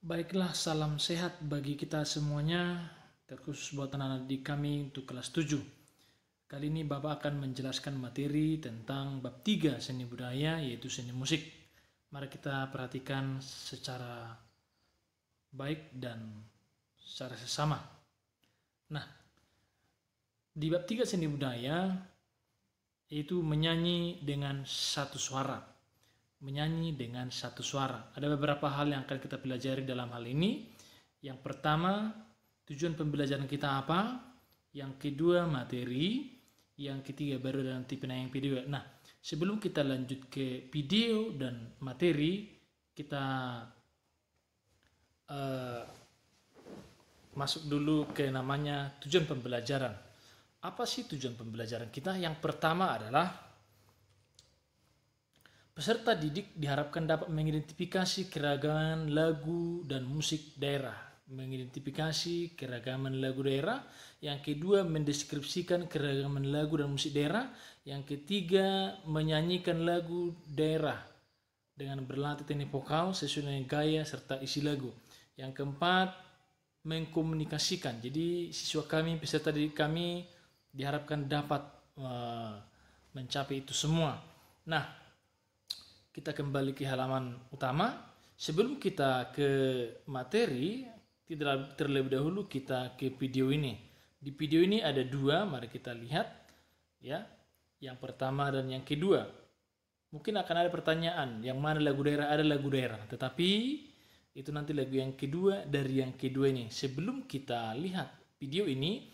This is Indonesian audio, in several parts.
Baiklah, salam sehat bagi kita semuanya, terkhusus buat anak-anak di kami untuk kelas 7. Kali ini Bapak akan menjelaskan materi tentang bab 3 seni budaya, yaitu seni musik. Mari kita perhatikan secara baik dan secara sesama. Nah, di bab 3 seni budaya, yaitu menyanyi dengan satu suara. Menyanyi dengan satu suara. Ada beberapa hal yang akan kita pelajari dalam hal ini. Yang pertama, tujuan pembelajaran kita apa? Yang kedua, materi. Yang ketiga, baru nanti penayang video. Nah, sebelum kita lanjut ke video dan materi, kita masuk dulu ke namanya tujuan pembelajaran. Apa sih tujuan pembelajaran kita? Yang pertama adalah peserta didik diharapkan dapat mengidentifikasi keragaman lagu dan musik daerah. Mengidentifikasi keragaman lagu daerah. Yang kedua, mendeskripsikan keragaman lagu dan musik daerah. Yang ketiga, menyanyikan lagu daerah dengan berlatih teknik vokal sesuai dengan gaya serta isi lagu. Yang keempat, mengkomunikasikan. Jadi siswa kami, peserta didik kami diharapkan dapat mencapai itu semua. Nah, kita kembali ke halaman utama. Sebelum kita ke materi, terlebih dahulu kita ke video ini. Di video ini ada dua, mari kita lihat ya. Yang pertama dan yang kedua. Mungkin akan ada pertanyaan, yang mana lagu daerah? Ada lagu daerah, tetapi itu nanti lagu yang kedua dari yang kedua ini. Sebelum kita lihat video ini,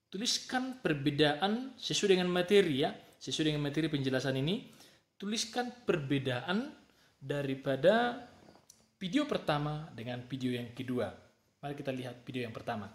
tuliskan perbedaan sesuai dengan materi ya, sesuai dengan materi penjelasan ini. Tuliskan perbedaan daripada video pertama dengan video yang kedua. Mari kita lihat video yang pertama.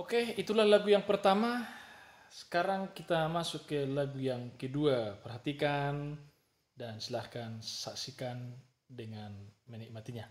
Oke, itulah lagu yang pertama. Sekarang kita masuk ke lagu yang kedua. Perhatikan dan silahkan saksikan dengan menikmatinya.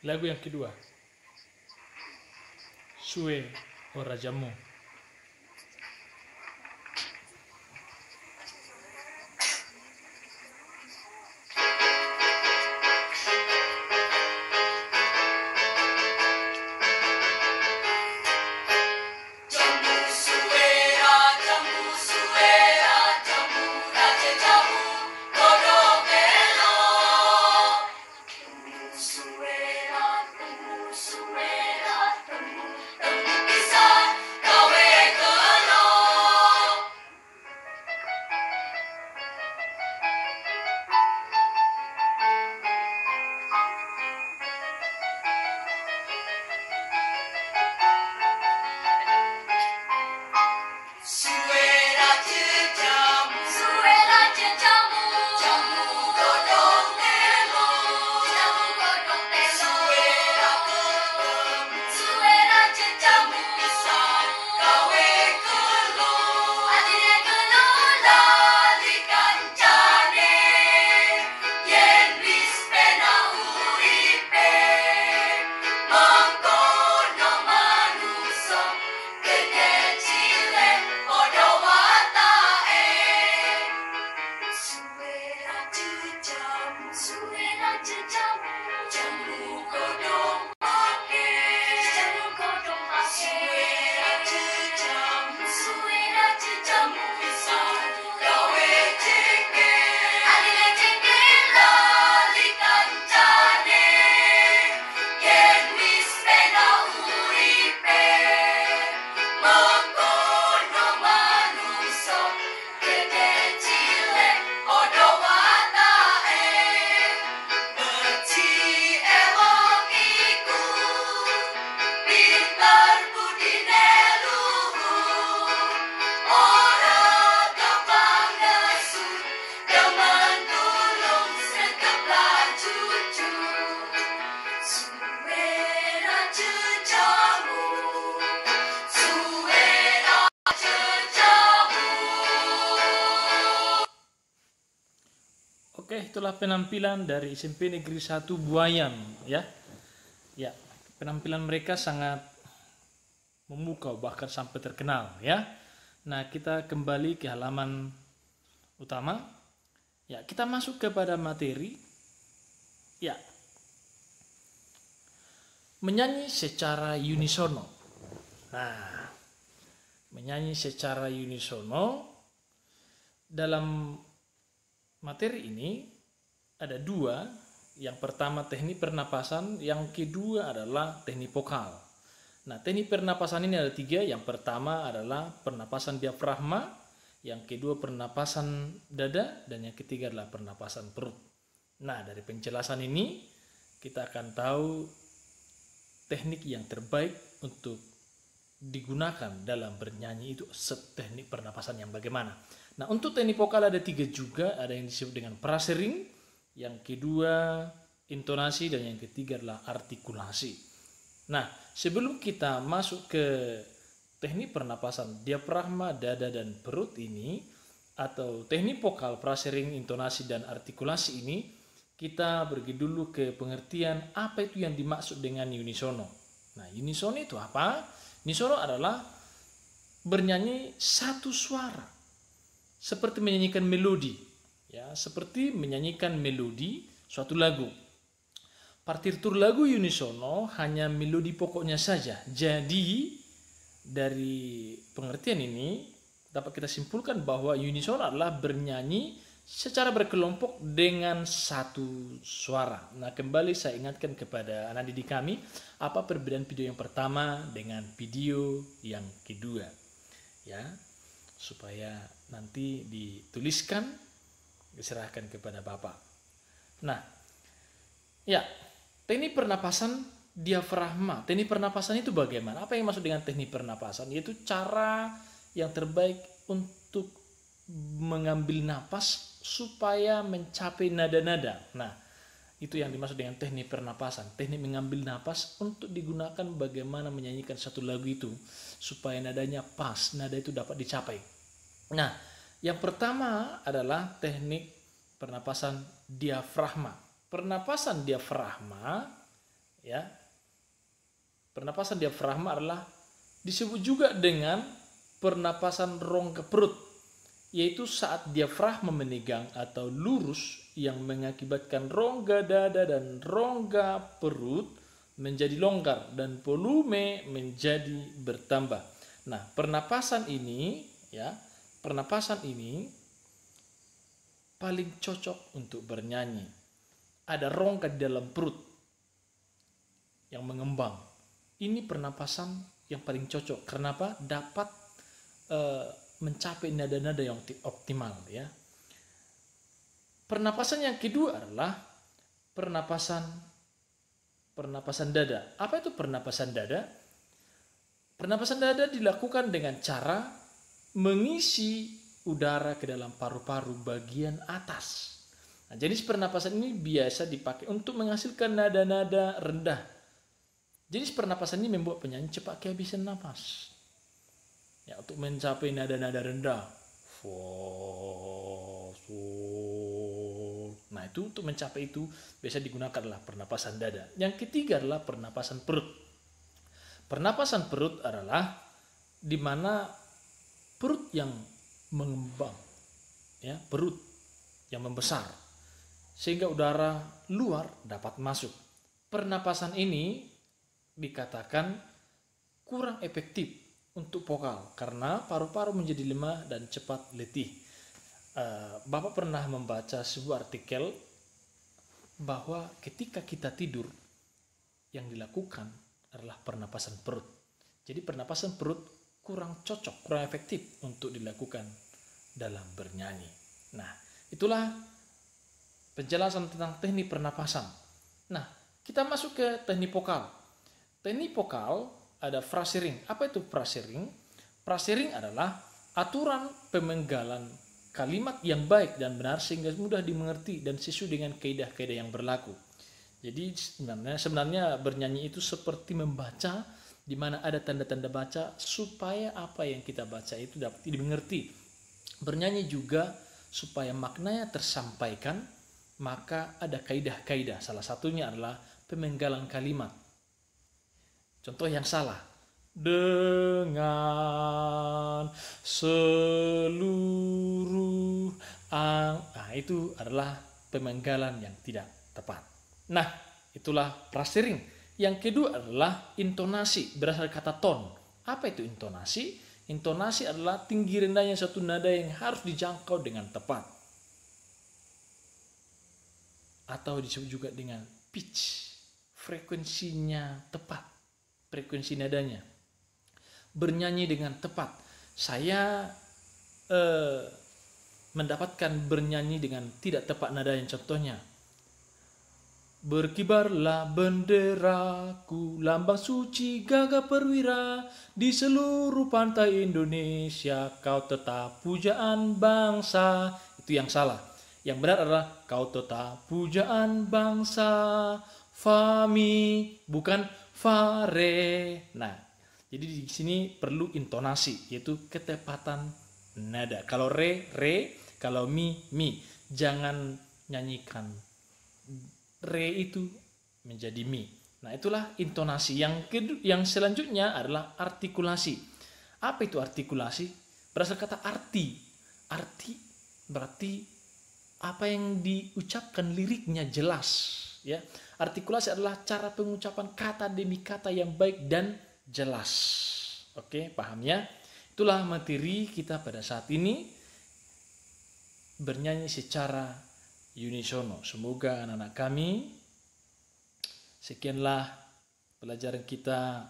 Lagu yang kedua, Sue Ora Jamu. Oke, itulah penampilan dari SMP Negeri 1 Buayan, ya. Ya, penampilan mereka sangat memukau bahkan sampai terkenal, ya. Nah, kita kembali ke halaman utama. Ya, kita masuk kepada materi. Ya. Menyanyi secara unisono. Nah, menyanyi secara unisono dalam materi ini ada dua. Yang pertama teknik pernapasan, yang kedua adalah teknik vokal. Nah, teknik pernapasan ini ada tiga. Yang pertama adalah pernapasan diafragma, yang kedua pernapasan dada, dan yang ketiga adalah pernapasan perut. Nah, dari penjelasan ini kita akan tahu teknik yang terbaik untuk digunakan dalam bernyanyi itu teknik pernapasan yang bagaimana. Nah, untuk teknik vokal ada tiga juga, ada yang disebut dengan prasering, yang kedua intonasi, dan yang ketiga adalah artikulasi. Nah, sebelum kita masuk ke teknik pernapasan diafragma, dada, dan perut ini, atau teknik vokal, prasering, intonasi, dan artikulasi ini, kita pergi dulu ke pengertian apa itu yang dimaksud dengan unisono. Nah, unisono itu apa? Unisono adalah bernyanyi satu suara, seperti menyanyikan melodi, ya, seperti menyanyikan melodi suatu lagu. Partitur lagu unisono hanya melodi pokoknya saja. Jadi dari pengertian ini dapat kita simpulkan bahwa unisono adalah bernyanyi secara berkelompok dengan satu suara. Nah, kembali saya ingatkan kepada anak didik kami, apa perbedaan video yang pertama dengan video yang kedua, ya, supaya nanti dituliskan, diserahkan kepada Bapak. Nah, ya, teknik pernapasan diafragma. Teknik pernapasan itu bagaimana? Apa yang maksud dengan teknik pernapasan? Yaitu cara yang terbaik untuk mengambil napas supaya mencapai nada-nada. Nah, itu yang dimaksud dengan teknik pernapasan. Teknik mengambil napas untuk digunakan bagaimana menyanyikan satu lagu itu supaya nadanya pas, nada itu dapat dicapai. Nah, yang pertama adalah teknik pernapasan diafragma. Pernapasan diafragma, ya. Pernapasan diafragma adalah disebut juga dengan pernapasan rongga perut, yaitu saat diafragma menegang atau lurus yang mengakibatkan rongga dada dan rongga perut menjadi longgar dan volume menjadi bertambah. Nah, pernapasan ini paling cocok untuk bernyanyi. Ada rongga di dalam perut yang mengembang. Ini pernapasan yang paling cocok. Kenapa? Dapat mencapai nada-nada yang optimal, ya. Pernapasan yang kedua adalah pernapasan dada. Apa itu pernapasan dada? Pernapasan dada dilakukan dengan cara mengisi udara ke dalam paru-paru bagian atas. Nah, jenis pernapasan ini biasa dipakai untuk menghasilkan nada-nada rendah. Jenis pernapasan ini membuat penyanyi cepat kehabisan napas. Ya, untuk mencapai nada-nada rendah. Nah, itu untuk mencapai itu biasa digunakan adalah pernapasan dada. Yang ketiga adalah pernapasan perut. Pernapasan perut adalah di mana perut yang mengembang, ya, perut yang membesar sehingga udara luar dapat masuk. Pernapasan ini dikatakan kurang efektif untuk vokal karena paru-paru menjadi lemah dan cepat letih. Bapak pernah membaca sebuah artikel bahwa ketika kita tidur yang dilakukan adalah pernapasan perut. Jadi pernapasan perut kurang cocok, kurang efektif untuk dilakukan dalam bernyanyi. Nah, itulah penjelasan tentang teknik pernapasan. Nah, kita masuk ke teknik vokal. Teknik vokal ada phrasing. Apa itu phrasing? Phrasing adalah aturan pemenggalan kalimat yang baik dan benar sehingga mudah dimengerti dan sesuai dengan kaidah-kaidah yang berlaku. Jadi sebenarnya bernyanyi itu seperti membaca, di mana ada tanda-tanda baca supaya apa yang kita baca itu dapat dimengerti. Bernyanyi juga supaya maknanya tersampaikan, maka ada kaidah-kaidah. Salah satunya adalah pemenggalan kalimat. Contoh yang salah. Dengan seluruh itu adalah pemenggalan yang tidak tepat. Nah, itulah phrasing. Yang kedua adalah intonasi, berasal dari kata ton. Apa itu intonasi? Intonasi adalah tinggi rendahnya satu nada yang harus dijangkau dengan tepat. Atau disebut juga dengan pitch, frekuensinya tepat, frekuensi nadanya. Bernyanyi dengan tepat. Saya mendapatkan bernyanyi dengan tidak tepat nada yang contohnya. Berkibarlah benderaku, lambang suci gagah perwira, di seluruh pantai Indonesia kau tetap pujaan bangsa. Itu yang salah. Yang benar adalah kau tetap pujaan bangsa, fami, bukan fare. Nah, jadi di sini perlu intonasi, yaitu ketepatan nada. Kalau re, kalau mi. Jangan nyanyikan re itu menjadi mi. Nah, itulah intonasi. Yang selanjutnya adalah artikulasi. Apa itu artikulasi? Berasal kata arti. Arti berarti apa yang diucapkan liriknya jelas, ya. Artikulasi adalah cara pengucapan kata demi kata yang baik dan jelas. Oke, paham ya? Itulah materi kita pada saat ini, bernyanyi secara unisono. Semoga anak-anak kami, sekianlah pelajaran kita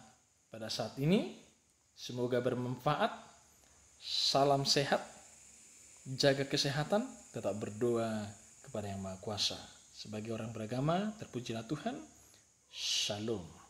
pada saat ini. Semoga bermanfaat. Salam sehat, jaga kesehatan, tetap berdoa kepada Yang Maha Kuasa. Sebagai orang beragama, terpujilah Tuhan. Shalom.